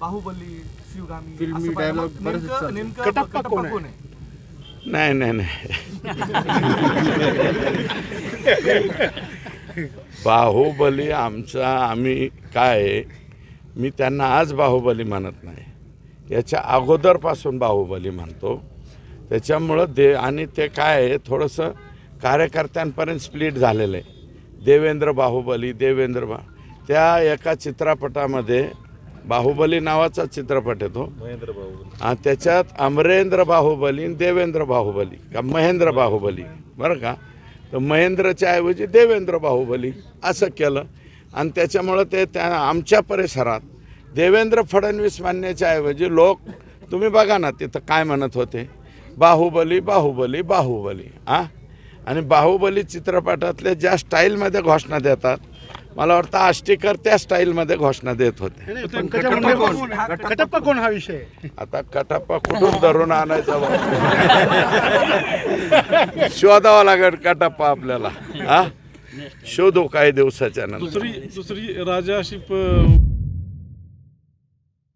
बाहुबली, शिवगामी फिल्मी असं पाहिलं. dialogue मग बरेचसे चालतात. नेमकं कटप्पा कोण आहे? नाही नाही नाही बाहुबली आमचा आम्ही काय मी त्यांना आज बाहुबली म्हणत नाही, याच्या अगोदरपासून बाहुबली म्हणतो. त्याच्यामुळं आणि ते काय आहे थोडंसं कार्यकर्त्यांपर्यंत स्प्लिट झालेलं आहे. देवेंद्र बाहुबली त्या एका चित्रपटामध्ये बाहुबली नावाचा चित्रपट येतो, त्याच्यात अमरेंद्र बाहुबली आणि देवेंद्र बाहुबली का महेंद्र बाहुबली बरं का, तर महेंद्रच्या ऐवजी देवेंद्र बाहुबली असं केलं. आणि त्याच्यामुळं ते त्या आमच्या परिसरात देवेंद्र फडणवीस म्हणण्याच्या ऐवजी लोक तुम्ही बघा ना तिथं काय म्हणत होते, बाहुबली बाहुबली बाहुबली. आणि बाहुबली चित्रपटातले ज्या स्टाईलमध्ये घोषणा देतात, मला वाटतं आष्टीकर त्या स्टाईलमध्ये घोषणा देत होते. कटप्पा कोण हा विषय? आता कटप्पा कुठून धरून आणायचा शोधावा लागेल कटप्पा आपल्याला. शोधू काही दिवसाच्या नंतर. दुसरी राजा अशी